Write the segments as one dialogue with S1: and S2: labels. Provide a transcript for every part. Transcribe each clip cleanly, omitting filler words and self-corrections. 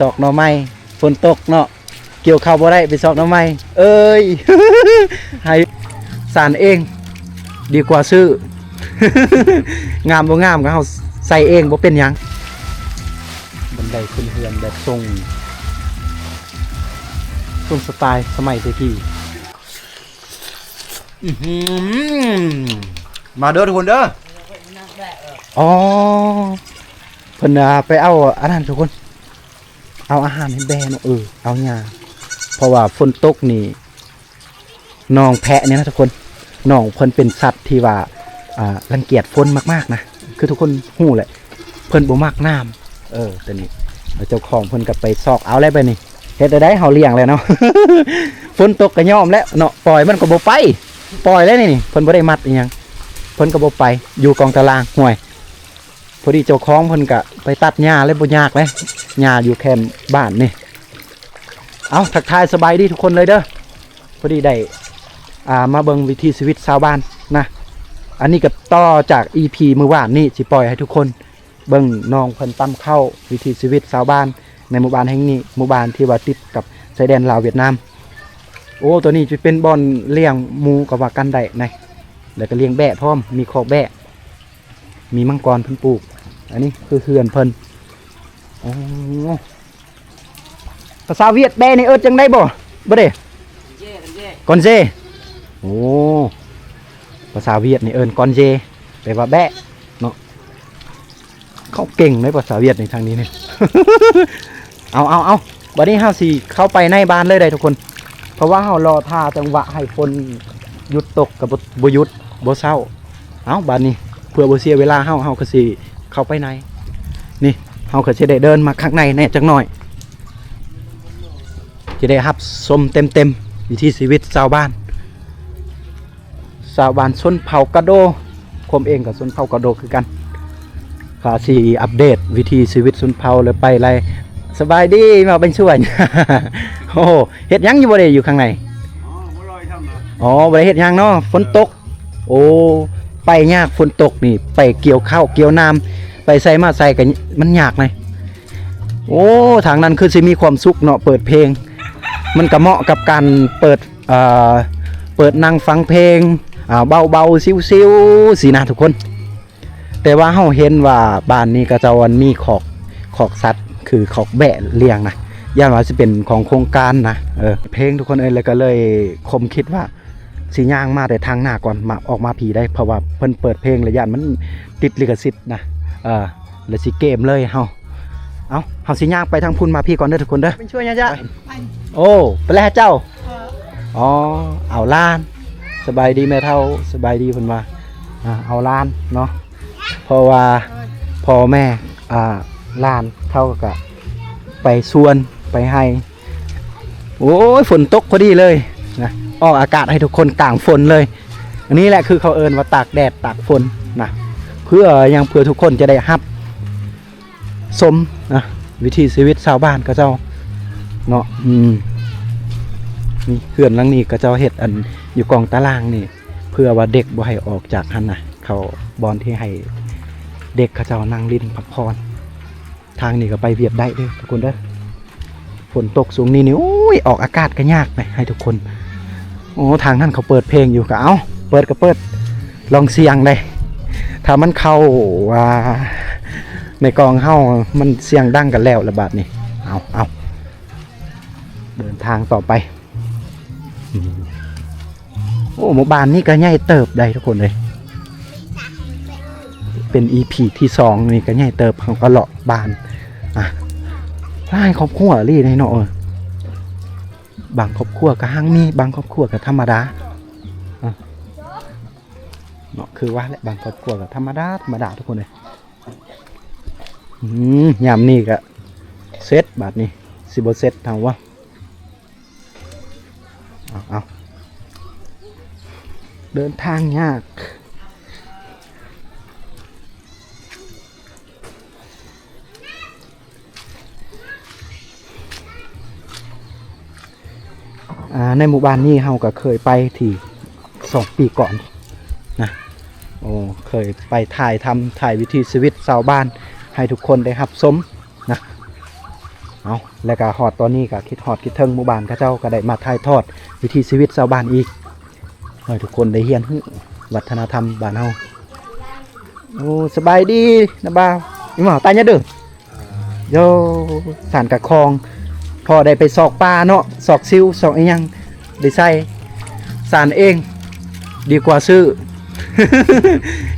S1: ซอกหน่อไม้ฝนตกเนาะเกี่ยวข้าวบ่ได้ไปซอกหน่อไม้เอ้ย ให้สารเองดีกว่าซื้อ งามบ่งามก็เฮาใส่เองบ่เป็นหยังบันไดขึ้นเฮือนแบบทรงสไตล์สมัยตะกี้มาเด้อทุกคนเด้ออ๋อเพิ่นไปเอาอันนั้นทุกคนเอาอาหารให้แบเนาะเอาหญ้าเพราะว่าฝนตกนี่น้องแพะเนี่ยนะทุกคนน้องเพิ่นเป็นสัตว์ที่ว่ารังเกียจฝนมากๆนะคือทุกคนฮู้แหละเพิ่นบ่มักน้ำตัวนี้เจ้าของเพิ่นก็ไปซอกเอาแล้วไปนี่เฮ็ดได้เฮาเลี้ยงแล้วเนาะ ฝนตกก็ยอมแล้วเนาะปล่อยมันก็บ่ไปปล่อยแล้วนี่เพิ่นบ่ได้มัดอีหยังเพิ่นก็บ่ไปอยู่กองตารางห่วยพอดีเจ้าของเพิ่นก็ไปตัดหญ้าเลยบ่ยากเลยหญ้าอยู่แคมป์บ้านนี่เอาทักทายสบายดีทุกคนเลยเด้อพอดีได้มาเบิ่งวิถีชีวิตชาวบ้านนะอันนี้ก็ต่อจาก EP มื้อวานนี่สิปล่อยให้ทุกคนเบิ่งน้องเพิ่นตำเข้าวิถีชีวิตชาวบ้านในหมู่บ้านแห่งนี้หมู่บ้านที่ว่าติดกับชายแดนลาวเวียดนามโอ้ตัวนี้จะเป็นบ่อนเลี้ยงหมูกับว่ากันได้นะแล้วก็เลี้ยงแบะพร้อมมีคอกแบะมีมังกรเพิ่นปลูกอันนี้คือเขื่อนเพิ่นโอ้ภาษาเวียดแบะนี่จังได้บ่เด้กอนเจโอ้ภาษาเวียดนี่กอนเจแปลว่าแบะเนาะเขาเก่งในภาษาเวียดในทางนี้เนี่ย เอาบัดนี้เฮาสิเข้าไปในบ้านเลยได้ทุกคนเพราะว่าเฮารอท่าจังหวะให้ฝนหยุดตกกับบ่หยุดบ่เศร้าเอาบัดนี้เพื่อบ่เสียเวลาเฮาก็สิเข้าไปในนี่เฮาก็สิได้เดินมาข้างในแน่จักหน่อยจะได้รับชมเต็มวิถีชีวิตชาวบ้านชนเผ่ากะโดผมเองกับชนเผ่ากะโดคือกันขาสีอัปเดตวิธีชีวิตชนเผ่าเลยไปไรสบายดีมาเป็นช่วย โอ้เฮ็ดยังอยู่บ่ได้อยู่ข้างในอ๋อบ่ได้เฮ็ดยังเนาะฝนตกโอ้ไปยากฝนตกนี่ไปเกี่ยวข้าวเกี่ยวน้ำไปใส่มาใส่กันมันยากเลยโอ้ทางนั้นคือสิมีความสุขเนาะเปิดเพลงมันก็เหมาะกับการเปิดนั่งฟังเพลงเบาๆซิวๆสินะทุกคนแต่ว่าเฮาเห็นว่าบ้านนี้ก็จะวันมีขอกสัตว์คือขอกแบะเลี้ยงนะย่านว่าสิเป็นของโครงการนะเพลงทุกคนแล้วก็เลยคมคิดว่าสิย่างมาแต่ทางหน้าก่อนมาออกมาผีได้เพราะว่าเพิ่นเปิดเพลงระยะมันติดลิขสิทธิ์นะแล้วสิเกมเลยเฮาสิย่างไปทางพุ่นมาพี่ก่อนเด้อทุกคนเด้อเป็นช่วยจ้ะโอ้ไปแล้วเจ้าอ๋อเอาล้านสบายดีแม่เฒ่าสบายดีเพิ่นว่าเอาล้านเนาะเพราะว่าพ่อแม่ล้านเท่ากับไปสวนไปให้โอ้ยฝนตกพอดีเลยนะออกอากาศให้ทุกคนกลางฝนเลยอันนี้แหละคือเขาว่าตากแดดตากฝนนะเพื่อทุกคนจะได้รับสมนะวิถีชีวิตชาวบ้านก็เจ้าเนาะนี่เขื่อนหลังนี้ก็เจ้าเฮ็ดอันอยู่กองตารางนี่เพื่อว่าเด็กบ่ให้ออกจากหันนะเขาบอลที่ให้เด็กเขาเจ้านั่งลิ้นพักผ่อนทางนี้ก็ไปเวียดได้เด้อทุกคนเด้อฝนตกสูงนี่โอ้ยออกอากาศก็ยากไปให้ทุกคนโอ้ทางนั้นเขาเปิดเพลงอยู่ก็เปิดก็เปิดลองเสียงเลยถ้ามันเข้าว่าในกองเฮามันเสียงดังกันแล้วระบาดนี่เอาเดินทางต่อไปโอ้หมู่บ้านนี่ก็ใหญ่เติบได้ทุกคนเลยเป็น EP ที่2นี่ก็ใหญ่เติบเขาก็เลาะบ้านหลายครอบครัวลี่ในเนาะบางครอบครัวก็หั่งมีบางครอบครัวก็ธรรมดาเนาะคือว่าแหละบางครอบครัวก็ธรรมดาทุกคนเลยยามนี้ก็เซตบาทนี้สิบ่เซตทางว่าเอาเดินทางยากในหมู่บ้านนี้เฮาก็เคยไปที่2 ปีก่อนนะโอ้เคยไปถ่ายวิถีชีวิตชาวบ้านให้ทุกคนได้รับชมนะ เอาแล้วก็ฮอดตอนนี้ก็คิดฮอดคิดถึงหมู่บ้านเขาเจ้าก็ได้มาถ่ายทอดวิถีชีวิตชาวบ้านอีกให้ทุกคนได้เรียนรู้วัฒนธรรมบ้านเฮาโอ้สบายดีนะบ่าวอีหมอตายเนี่ยเด้อโยสารกะคองพอได้ไปซอกปลาเนาะซอกซิวซอกอีหยังได้ใส่สารเองดีกว่าซื้อ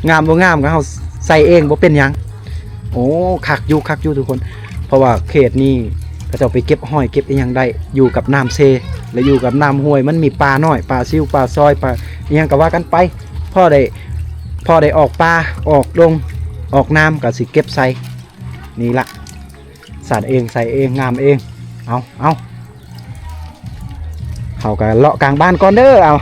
S1: งามบ่งามก็เฮาใส่เองบ่เป็นหยังโอ้คักอยู่ทุกคนเพราะว่าเขตนี้เขาจะไปเก็บหอยเก็บอีหยังได้อยู่กับน้ำเซและอยู่กับน้ำห้วยมันมีปลาน้อยปลาซิวปลาซอยปลาอีหยังก็ว่ากันไปพ่อได้ออกปลาออกลงออกน้ำก็สิเก็บใส่นี่ละสารเองใส่เองงามเองเอาเขาก็เลาะกลางบ้านก่อนเด้อเอา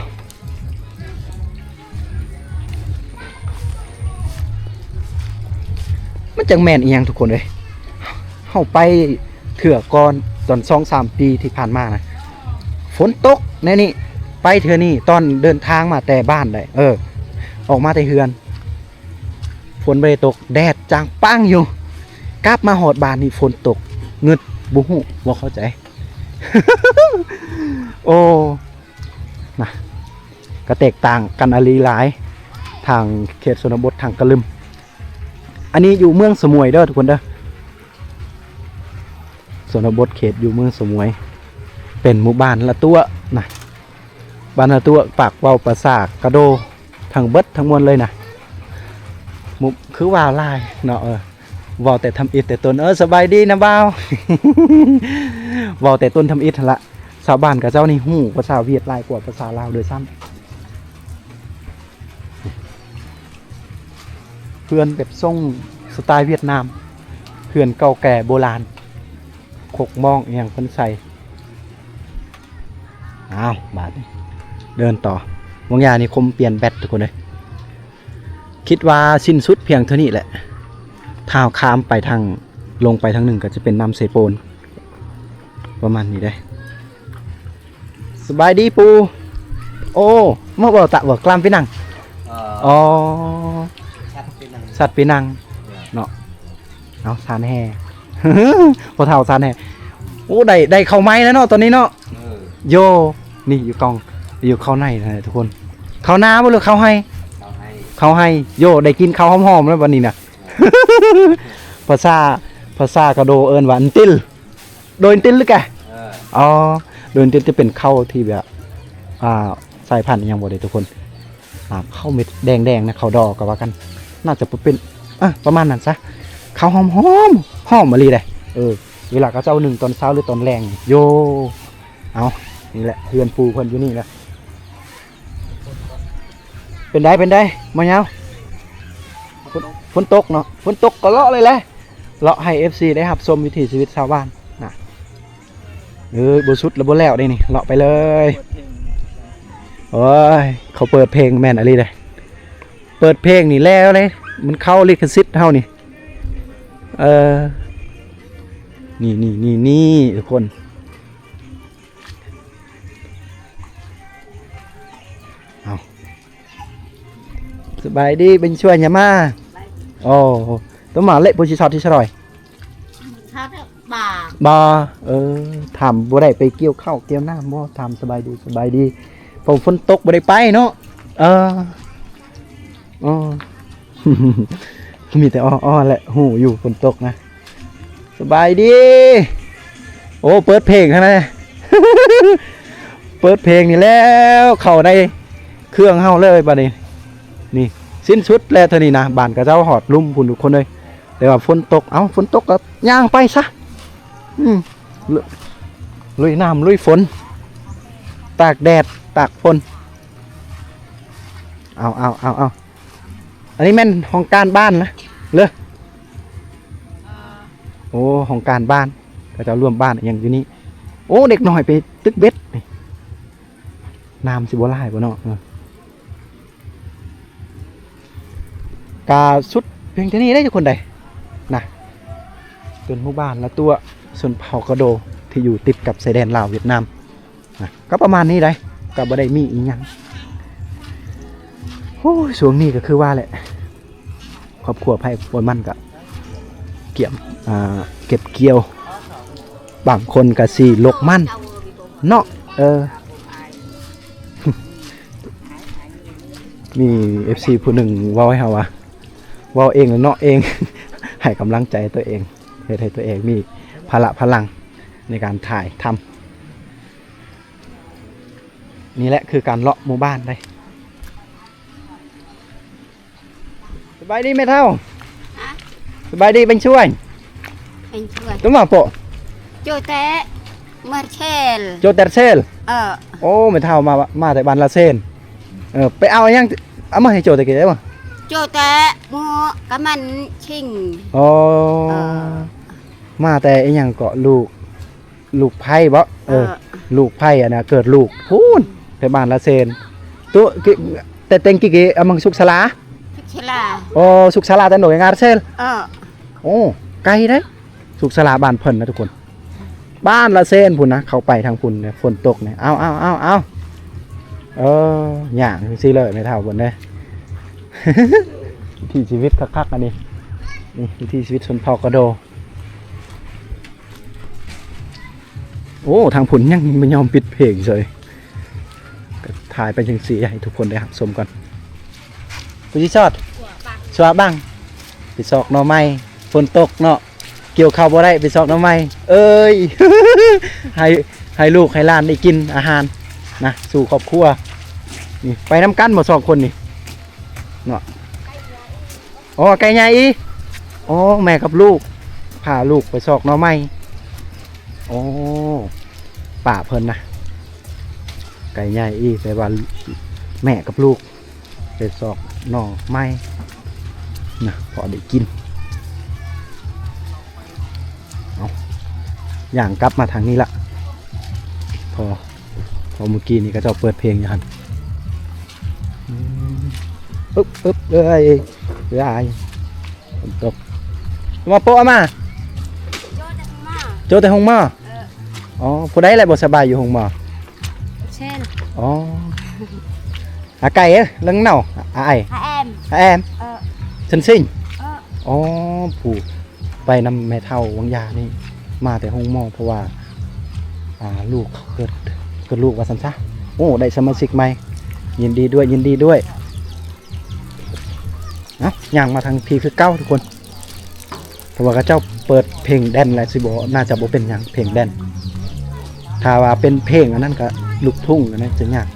S1: มันจังแม่นอีหยังทุกคนเลยเข้าไปเถื่อก่อนตอน2-3 ปีที่ผ่านมานะฝนตกแน่นี่ไปเถื่อนี่ตอนเดินทางมาแต่บ้านเลยออกมาแต่เฮือนฝนไม่ได้ตกแดดจางปังอยู่กลับมาหอดบ้านนี่ฝนตกเงึดบุหุบ่เข้าใจ โอ้นะก็แตกต่างกันอลีหลายทางเขตชนบททางกะลึมอันนี้อยู่เมืองสมุยเด้อทุกคนเด้อชนบทเขตอยู่เมืองสมุยเป็นหมู่บ้านละตัวนะบ้านละตัวปากเว้าประสากกระโดทางเบิดทั้งมวลเลยนะมุกคือว่าลายเนาะเว้าแต่ทำอิฐแต่ตนสบายดีนะบ่าว เว้าแต่ต้นทำอิฐละชาวบ้านกับเจ้านี่ฮู้ภาษาเวียดหลายกว่าภาษาลาวโดยซ้ำเพื่อนแบบทรงสไตล์เวียดนามเพื่อนเก่าแก่โบราณขกมองอย่างเพิ่นใส่อ้าวบาดนี้เดินต่อวงยานี่คมเปลี่ยนแบตทุกคนเลยคิดว่าสิ้นสุดเพียงเท่านี้แหละถ้าข้ามไปทางลงไปทางหนึ่งก็จะเป็นน้ำเซโปนประมาณนี้ได้สบายดีปูโอ้เมื่อบอกตะบอกกล้ามไปนั่งอ๋อสัตว์ไปนั่งเนาะเอาซานแห่ พอเท่าซานแห่โอ้ได้เข้าไม้แล้วเนาะตอนนี้เนาะโยนี่อยู่กองอยู่เข้าในนะทุกคนเข้าน้ำบ่หรือเข้าให้โยได้กินข้าวหอมๆแล้ววันนี้นะ ภาษากระโดเอิญว่าอันติลโดยอันติลหรือแกอ๋อโดยอันติลจะเป็นข้าวที่แบบสายพันธุ์ยังบ่ได้ทุกคนข้าวเม็ดแดงๆนะข้าวดอกก็ว่ากันน่าจะเป็นประมาณนั้นซะข้าวหอมมะลิเลยเวลาเขาเจ้าหนึ่งตอนเช้าหรือตอนแรงโยเอานี่แหละเพื่อนปูเพิ่นอยู่นี่แหละเป็นได้มาเงาฝนตกเนาะฝนตกก็เลาะเลยแหละเลาะให้ FC ได้รับชมวิถีชีวิตชาวบ้านนะบ่สุดแล้วบ่แล้วได้นี่เลาะไปเลยโอ้ยเขาเปิดเพลงแม่นอะไรเลยเปิดเพลงนี่แล้วเลยมันเข้าลิขสิทธิ์เฮานี่นี่ทุกคนเอาสบายดีเป็นช่วยยามาโอ้ต้องมาเละโพชิชอตที่ชร่อยบ่ทำบ่ได้ไปเกี่ยวข้าวเกี่ยวน้ำบ่ทำสบายดีผมฝนตกบ่ได้ไปเนาะมีแต่อ้อแหละหูอยู่ฝนตกนะสบายดีโอ้เปิดเพลงใช่ไหม เปิดเพลงนี่แล้วเข้าในเครื่องเฮาเลยบัดนี้นี่สิ้นสุดแล้วเท่านี้นะบ้านกับเจ้าหอดลุ่มพุ่นทุกคนเลยแต่ว่าฝนตกฝนตกก็ย่างไปซะลุยน้ำลุยฝนตากแดดตากฝนเอาอันนี้แม่นของการบ้านนะเลยโอ้ของการบ้านก็จะร่วมบ้านอย่างอยู่นี้โอ้เด็กหน่อยไปตึกเบ็ดน้ำสิบ่ไล่บ่เนาะกาสุดเพียงเท่านี้ได้ทุกคนใดนะเป็นหมู่บ้านและตัวส่วนเผ่ากระโดที่อยู่ติดกับชายแดนลาวเวียดนามนะก็ประมาณนี้ได้ก็บ่ได้มีอีกอย่างโอ้ช่วงนี้ก็คือว่าแหละครอบครัวไผ่ปนมันก็เก็บเกี่ยว บางคนก็สิลกมันเนาะมี FC ผู้หนึ่งเว้าให้เฮาว่าเว้าเองแล้วเนาะเอง ให้กำลังใจตัวเองเฮ็ดให้ตัวเองมีพลังในการถ่ายทำนี่แหละคือการเลาะหมู่บ้านได้สบายดีไหมเท่าสบายดีเป็นช่วยตุ้มมาโปะ
S2: โจแต่มาเชล
S1: โจเตอร์เซลโอ้ไม่เท่ามาแต่บ้านละเซนไปเอายังเอามาให้โจแต่กี่ได้ป่ะ
S2: โจแต่งัวกะมันชิง
S1: อ๋อมาแต่ยังเกาะลูกไผ่บ่ลูกไผ่อะนะเกิดลูกพูนไปบ้านละเซนตัวแต่เต็งกี่เอามังสุกสลาโอ้สุกสลาแต่หน่วยงานเซลโอ้ไกลได้สุกสลาบ้านเพิ่นนะทุกคนบ้านละเซนพุ่นนะเขาไปทางพุ่นเนี่ยฝนตกเนี่ยเอาอย่างซีเลยไม่เท่าบนได้ วิถีชีวิตคักๆอันนี้นี่วิถีชีวิตชนเผ่ากระโดโอ้ทางผุนยังไม่ยอมปิดเพลงเลยถ่ายไปจังสีให้ทุกคนได้หักชมกันผู้ที่ชอดสวะบ้างไปซอกหน่อไม้ฝนตกเนาะเกี่ยวข้าวบ่ได้ไปซอกหน่อไม้เอ้ย ให้ลูกให้หลานได้กินอาหารนะสู่ครอบครัวนี่ไปน้ำกันหมด2 คนนี่เนาะอ๋อไก่ใหญ่อีอ๋อแม่กับลูกพาลูกไปซอกหน่อไม้โอ้ป่าเพิ่นนะไก่ใหญ่อีแต่ว่าแม่กับลูกไปซอกหน่อไม้นะพอได้กินเอาอย่างกลับมาทางนี้ละพอเมื่อกี้นี่ก็จะเปิดเพลงอยู่ฮันอึ๊บเอ้ยฝนตกมาโปะมาโจแต่หงมาอ๋อผู้ใดอะไรบ่สบายอยู่หงมา
S2: เช่น
S1: อ๋ออาไก่เอ้เลังเน่าอาแอมฉันซิ่งอ๋อผู้ไปนำแม่เท่าวังยานี่มาแต่หงหม้อเพราะว่าลูกเกิดลูกว่าสันซะโอ้ได้สมาชิกใหม่ยินดีด้วยอย่างมาทางพีคือเก้าทุกคนเพราะว่าเจ้าเปิดเพลงแดนและสิบน่าจะบ่เป็นอย่างเพลงแดนถ้าว่าเป็นเพลงอันนั้นก็ลูกทุ่งอันนั้นจะยาก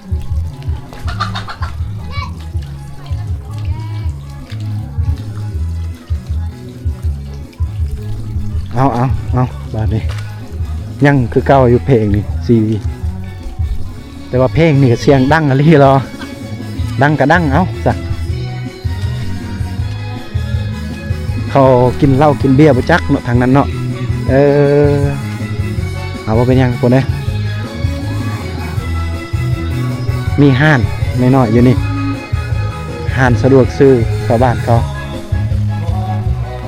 S1: เอาบาดนี้ยังคือเก้าอยู่เพลงนี่ซีแต่ว่าเพลงนี่ก็เสียงดังอะไรหรอดังก็ดังเอาจ้ะเขากินเหล้ากินเบียร์ไปจักเนาะทางนั้นเนาะเอาว่าเป็นยังคนเด้มีห้านน้อยๆอยู่นี่ห้านสะดวกซื้อชาวบ้านเขา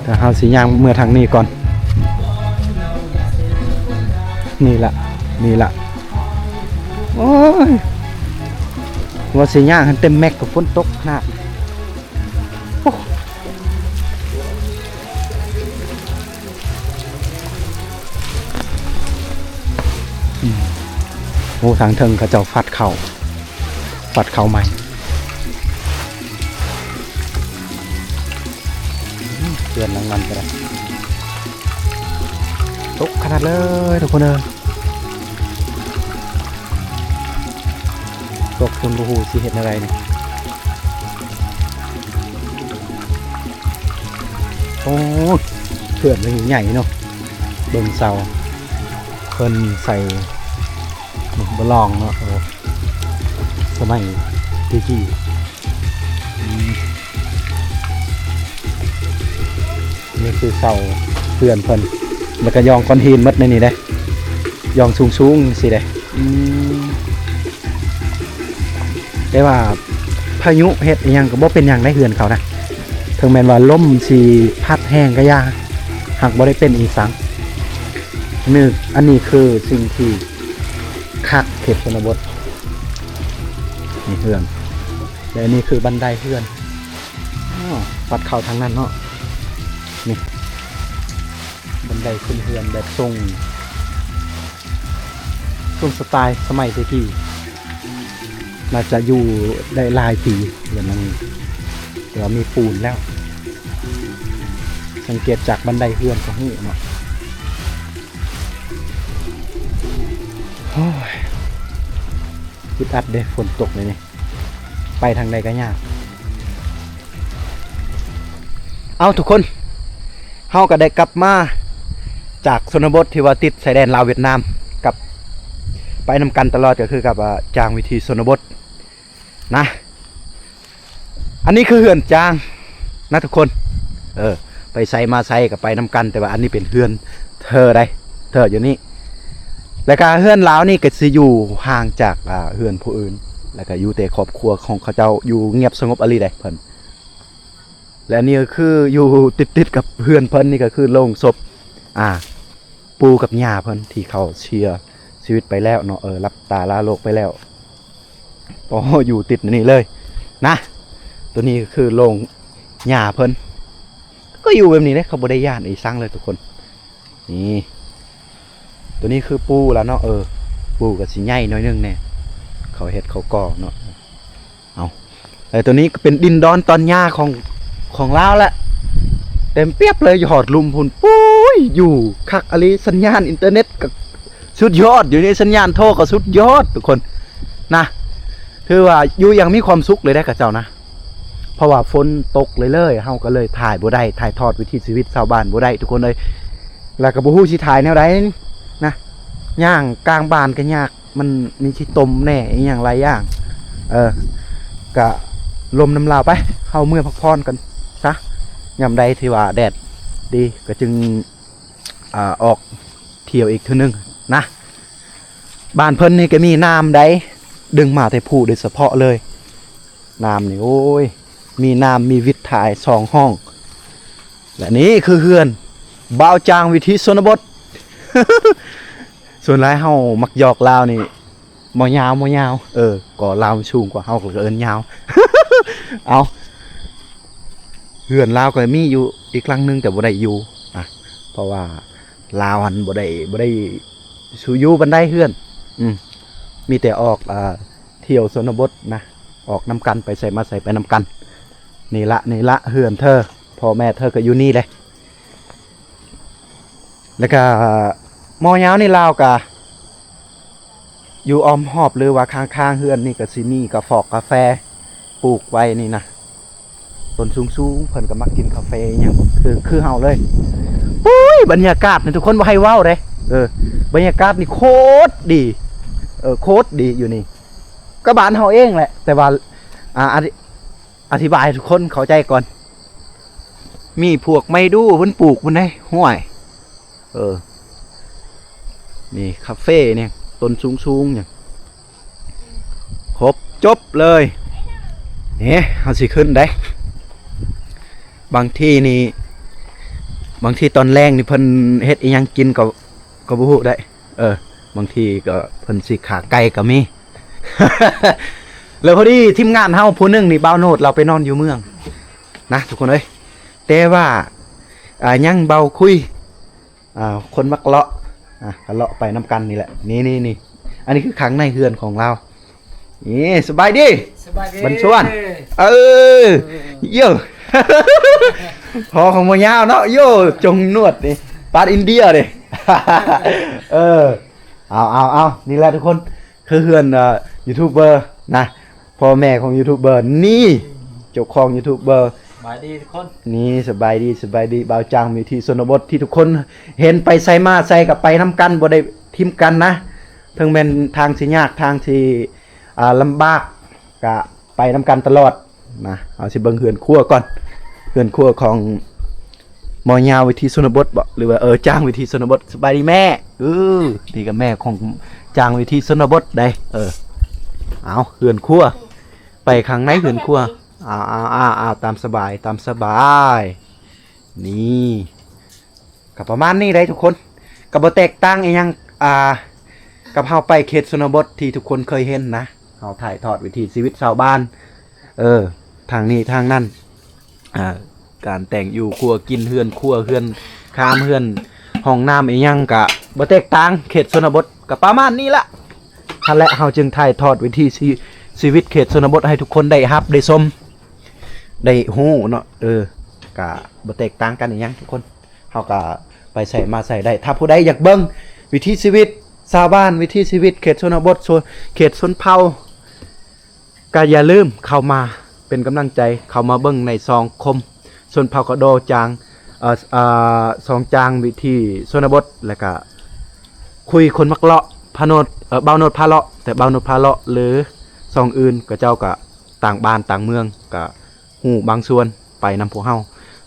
S1: แต่เฮาสิย่างเมื่อทางนี้ก่อนนี่ละโอ้ยว่าสิย่างเต็มแม็กกับฝนตกหนักโอ้ทางเทิงเขาเจ้าฟัดเข่าใหม่เตือนรางวัลกันเลยตกขนาดเลยทุกคนตกคุณบูฮูสิเห็นอะไรเนี่ยโอ้เขื่อนมันใหญ่เนาะเบิ่งเสาเพิ่นใส่บลองเนาะสมัยกี่นี่คือเสาเพื่อนเพิ่นแล้วก็ยองก้อนหินมัดในนี่ได้ยองสูงสิได้แต่ว่าพายุเฮ็ดยังก็บ่เป็นอย่างได้เฮือนเขานะถึงแม้ว่าลมสิพัดแห้งก็ยาหากบ่ได้เป็นอีสังนี่อันนี้คือสิ่งที่คักเขตชนบทนี่เฮือนและนี่คือบันไดเฮือนปัดเข่าทางนั้นเนาะนี่บันไดขึ้นเฮือนแบบทรง ช่วงสไตล์สมัยตะกี้น่าจะอยู่ได้หลายปีเดี๋ยวมันเดี๋ยวมีปูนแล้ว สังเกตจากบันไดเฮือนก็หูเนาะโอ้ยอึดอัดเด้ฝนตกเลยนี่ไปทางใดก็ยากเอาทุกคนเฮาก็ได้กลับมาจากชนบทที่ว่าติดชายแดนลาวเวียดนามกับไปนำกันตลอดก็คือกับจางวิธีชนบทนะอันนี้คือเฮือนจางนะทุกคนไปใส่มาใส่กับไปนำกันแต่ว่าอันนี้เป็นเฮือนเธอได้เธออยู่นี่แล้วก็เฮือนลาวนี่ก็สิอยู่ห่างจากเฮือนผู้อื่นแล้วก็อยู่แต่ครอบครัวของเขาเจ้าอยู่เงียบสงบอะไรได้เพิ่นและนี่ก็คืออยู่ติดกับเฮือนเพิ่นนี่ก็คือโรงศพปูกับย่าเพิ่นที่เขาเชียร์ชีวิตไปแล้วเนาะรับตาลาโลกไปแล้วก็อยู่ติดนี่เลยนะตัวนี้ก็คือโรงย่าเพิ่นก็อยู่แบบนี้เลยเขาบ่ได้ย่านอีสังเลยทุกคนนี่ตัวนี้คือปูแล้วเนาะปูกับสิใหญ่น้อยนึงเนี่ยเขาเฮ็ดเขาก่อเนาะตัวนี้ก็เป็นดินดอนตอนหญ้าของลาวแหละเต็มเปียบเลยหอดลุมพุ่นปุ้ยอยู่คักอะไรสัญญาณอินเทอร์เน็ตกับสุดยอดอยู่ในสัญญาณโทรก็สุดยอดทุกคนนะคือว่าอยู่อย่างมีความสุขเลยได้กับเจ้านะเพราะว่าฝนตกเลยเฮาก็เลยถ่ายบ่ได้ถ่ายทอดวิถีชีวิตชาวบ้านบ่ได้ทุกคนเลยแล้วก็บ่ฮู้สิถ่ายแนวใดนะย่างกลางบ้านก็ยากมันมีขี้ตมแน่อีหยังหลายอย่างก็ลมน้ำลาวไปเฮาเมื่อพักผ่อนกันซะยามใดที่ว่าแดดดีก็จึงออกเที่ยวอีกเทื่อนึงนะบ้านเพิ่นนี่ก็มีน้ำใดดึงมาแต่ผู้โดยเฉพาะเลยน้ำนี่โอ้ยมีน้ำมีวิทย์ถ่าย2ห้องและนี่คือเฮือนบ่าวจางวิธีชนบท ส่วนหลายเฮามักหยอกลาวนี่บ่ยาวก็ลาวสูงกว่าเฮาก็เอิ้นยาว เอาเฮือนลาวก็มีอยู่อีกครั้งนึงแต่บ่ได้อยู่เพราะว่าลาวหันบ่ได้สู่อยู่บันไดเฮือนมีแต่ออกเที่ยวชนบทนะออกนำกันไปใส่มาใส่ไปนำกันนี่ละเฮือนเธอพ่อแม่เธอก็อยู่นี่เลยแล้วก็มอยาวนี่ลาวกะอยู่อ้อมหอบหรือว่าข้างๆเฮือนนี่ก็สิมีกาฟอกกาแฟปลูกไว้นี่นะต้นสูงๆเพิ่นก็มักกินกาแฟอย่างคือเฮาเลยปุ้ยบรรยากาศนี่ทุกคนบ่ให้เว้าเด้บรรยากาศนี่โคตรดีโคตรดีอยู่นี่ก็บ้านเฮาเองแหละแต่ว่าอธิบายทุกคนเข้าใจก่อนมีพวกไม้ดูเพิ่นปลูกเพิ่นได้ห้วยนี่คาเฟ่เนี่ยต้นสูงๆเนี่ยครบจบเลยเนี่ยเอาสิขึ้นได้บางทีตอนแรงนี่เพิ่นเฮ็ดอีหยังกินก็บ่ฮู้ได้บางทีก็เพิ่นสิขาไก่ก็มี แล้วพอดีทีมงานเฮาผู้นึงนี่บ่าวโนดเราไปนอนอยู่เมืองนะทุกคนเอ้ยแต่ว่ายังเบาคุยคนมักเลาะเลาะไปน้ำกันนี่แหละนี่อันนี้คือขังในเฮือนของเรานี่สบายดีบันชวนเยอะ พอของมวยาวเนาะโยจงนวดนี่ปาดอินเดียเลย เอานี่แหละทุกคนคือเฮือนยูทูบเบอร์นะพ่อแม่ของยูทูบเบอร์นี่เจ้าของยูทูบเบอร์สบายดีทุกคนนี่สบายดีบ่าวจางมีที่ชนบทที่ทุกคนเห็นไปใส่มาใส่กับไปน้ำกันบ่ได้ทิมกันนะทั้งเป็นทางที่ยากทางที่ลำบากกะไปน้ำกันตลอดนะเอาสิเบิ่งเฮือนครัวก่อนเฮือนครัวของมอยาววิธีชนบทบ่หรือว่าจางวิธีชนบทสบายดีแม่นี่กับแม่ของจางวิธีชนบทได้เอาเฮือนครัวไปข้างในเฮือนครัวเอาตามสบายนี่กับประมาณนี้ได้ทุกคนกับบ่แตกต่างอีหยังกับเฮาไปเขตชนบทที่ทุกคนเคยเห็นนะเฮาถ่ายทอดวิถีชีวิตชาวบ้านทางนี้ทางนั้นการแต่งอยู่ครัวกินเฮือนครัวเฮือนคามเฮือนห้องน้ำอีหยังกะบ่แตกต่างเขตชนบทกับประมาณนี้ละ ท่านและเฮาจึงถ่ายทอดวิถีชีวิตเขตชนบทให้ทุกคนได้รับได้ชมได้ฮู้เนาะก็บ่แตกต่างกันอีหยังทุกคนเฮาก็ไปใส่มาใส่ได้ถ้าผู้ใดอยากเบิ่งวิถีชีวิตชาวบ้านวิถีชีวิตเขตชนบทเขตชนเผ่าก็อย่าลืมเข้ามาเป็นกำลังใจเข้ามาเบิ่งในซองคมชนเผ่ากระโดจางซองจางวิธีชนบทแล้วก็คุยคนมักเลาะพาโนดเบาโนดพาเลาะแต่เบาโนดพาเลาะหรือซองอื่นก็เจ้าก็ต่างบ้านต่างเมืองก็ฮู้บางส่วนไปนำพวกเฮา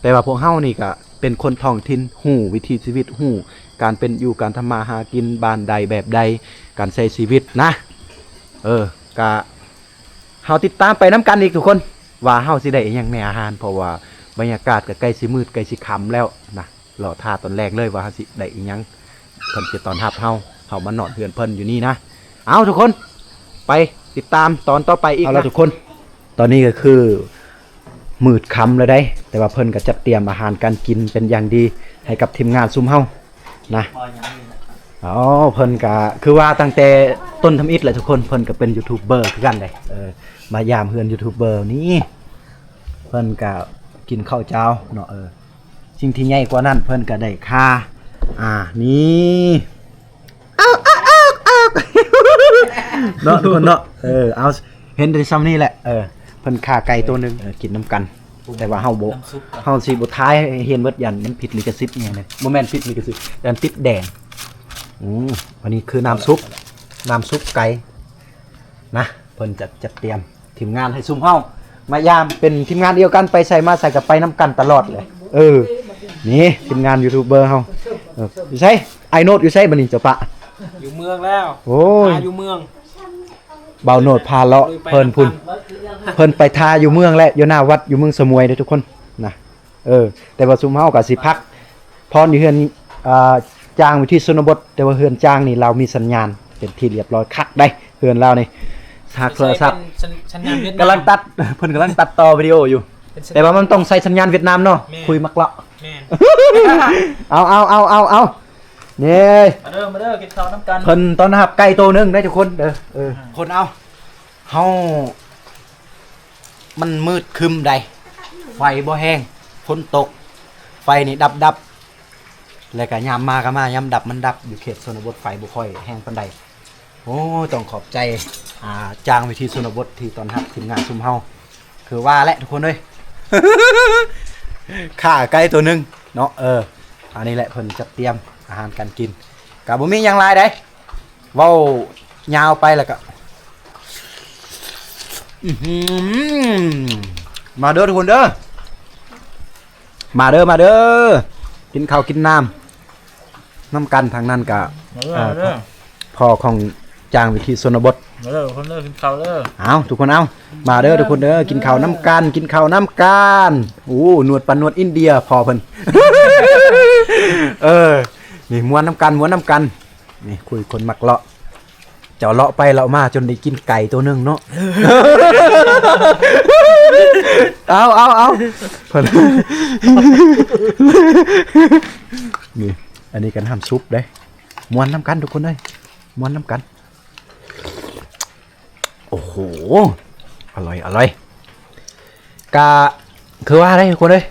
S1: แต่ว่าพวกเฮานี่ก็เป็นคนท้องถิ่นฮู้วิถีชีวิตฮู้การเป็นอยู่การทำมาหากินบ้านใดแบบใดการใช้ชีวิตนะก็เฮาติดตามไปน้ำกันอีกทุกคนว่าเฮาสิได้อิหยังในอาหารเพราะว่าบรรยากาศก็ใกล้สิมืดใกล้สิค่ำแล้วนะรอท่าตอนแรกเลยว่าเฮาสิได้อิหยังเพิ่นสิตอนรับเฮามานอนเฮือนเพิ่นอยู่นี่นะเอาทุกคนไปติดตามตอนต่อไปอีกเอาละทุกคนตอนนี้ก็คือมืดค่ำแล้วได้แต่ว่าเพิ่นก็จัดเตรียมอาหารการกินเป็นอย่างดีให้กับทีมงานซุมเฮานะเพิ่นก็คือว่าตั้งแต่ต้นทำอิฐแหละทุกคนเพิ่นก็เป็นยูทูบเบอร์คือกันเลยมายามเฮือนยูทูบเบอร์นี่เพิ่นก็กินข้าวเจ้าเนาะสิ่งที่ใหญ่กว่านั้นเพิ่นก็ได้ค่านี่เนาะทุกคนเนาะเอาเห็นได้ซ้ำนี่แหละเพิ่นฆ่าไก่ตัวนึงกินน้ำกันแต่ว่าเฮาสิบ่ท้ายเห็นเบิดยันมันผิดลิขสิทธิ์เนี่ยบ่แม่นผิดลิขสิทธิ์ยันติดแดงอันนี้คือน้ำซุปไก่นะเพิ่นจะจัดเตรียมทีมงานให้ซุ่มเฮามายามเป็นทีมงานเดียวกันไปใส่มาใส่กับไปน้ำกันตลอดเลยนี่ทีมงานยูทูบเบอร์เฮาอยู่ไสไอโนดอยู่ไสบัดนี้เจ้าปะ
S3: อยู่เมืองแล้ว
S1: โอ้ย
S3: อยู่เมือง
S1: เบาโนดพาเลาะเพิ่นไปทาอยู่เมืองและอยู่หน้าวัดอยู่เมืองสมวยเด้อทุกคนนะแต่ว่าซุมเฮาก็สิพักพรอยู่เฮือนจ้างวิธีชนบทแต่ว่าเฮือนจ้างนี่เรามีสัญญาณเป็นที่เรียบร้อยคักได้เฮือนเรานี่หักโทรศัพท์กำลังตัดเพิ่นกำลังตัดต่อวิดีโออยู่แต่ว่ามันต้องใส่สัญญาณเวียดนามเนาะคุยมักเลาะเอานี่
S3: มาเด้อกินข้าวน้ำกัน
S1: เพิ่นตอนหับไก่ตัวนึงได้ทุกคนคนเอาเฮามันมืดครึมใดไฟบ่แห้งฝนตกไฟนี่ดับแล้วก็ยามมาก็มายามดับมันดับอยู่เขตชนบทไฟบ่ค่อยแห้งปานใดโอ้ต้องขอบใจจ้างวิธีชนบทที่ตอนรับทีมงานซุมเฮาคือว่าแหละทุกคนเอ้ย ฆ่าไก่ตัวนึงเนาะอันนี้แหละเพิ่นจัดเตรียมอาหารการกินก็บ่มีหยังหลายเด้เว้ายาวไปแล้วก็มาเด้อทุกคนเด้อมาเด้อกินข้าวกินน้ำกันทางนั้นก็พ่อของจางวิธีชนบท
S3: มาเด้อคนเด้อกินข้าวเด้อ
S1: เอาทุกคนเอามาเด้อทุกคนเด้อกินข้าวน้ำกันหนวดปันนวดอินเดียพอเพิ่น นี่ม้วนน้ำกันนี่คุยคนมักเลาะเจ้าเลาะไปเลาะมาจนได้กินไก่ตัวนึงเนาะ เอาเพิ่น นี่อันนี้กันทำซุปได้ม้วนน้ำกันทุกคนเลยม้วนน้ำกันโอ้โหอร่อยกะคือว่าอะไรทุกคนเลย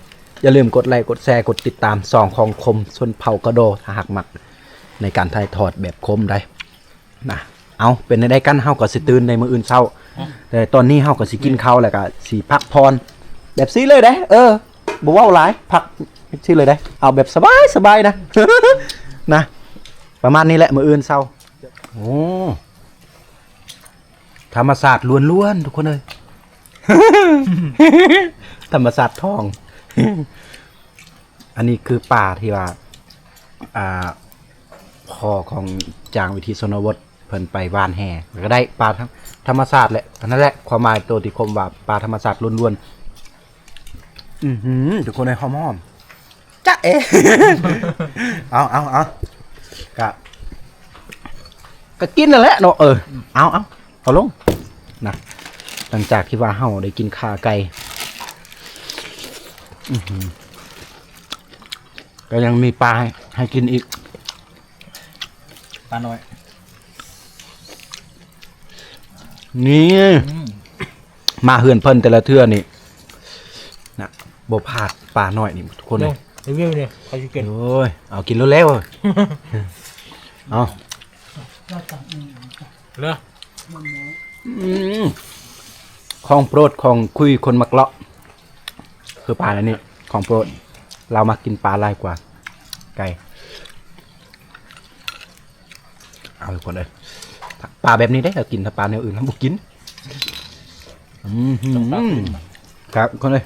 S1: อย่าลืมกดไลค์กดแชร์กดติดตามส่องของคมชนเผ่ากระโดถ้าหากมักในการถ่ายทอดแบบคมได้นะเอาเป็นในได้กันเฮาก็สิตื่นในมื้ออื่นเช้าแต่ตอนนี้เฮาก็สิกินข้าวแล้วก็สิพักพรแบบซี่เลยเด้บ่เว้าหลายพักซี่เลยเด้เอาแบบสบายนะ นะประมาณนี้แหละมื้ออื่นเช้าโอ้ธรรมศาสตร์ล้วนๆทุกคนเลย ธรรมศาสตร์ทอง อันนี้คือป่าที่ว่าพ่อของจางวิธีชนบทเพิ่นไปวานแห่ก็ได้ป่าธรรมศาสตร์แหละอันนั้นแหละความหมายตัวที่คมว่าป่าธรรมศาสตร์ล้วนๆทุกคนในหอมๆจ๊ะเอ เอาก็กินนั่นแหละเนาะเอาลงนะหลังจากที่ว่าเฮาได้กินขาไก่ก็ยังมีปลาให้กินอีกปลาน้อย นี่มาเฮือนเพิ่นแต่ละเทื่อนี่นะบ่พลาดปลาน้อยนี่ทุกคนเลย
S3: รีวิวเนี่ยใครจะกิน
S1: โอ้ยเอากินเร็วๆเอา
S3: เลิก
S1: ของโปรดของคุยคนมักเลาะคือปลาอันนี้ของโปรดเรามากินปลาลายกว่าไก่เอาทุกคนเลยปลาแบบนี้ได้เรากินถ้าปลาแนวอื่นเราบุกินครับทุกคนเลย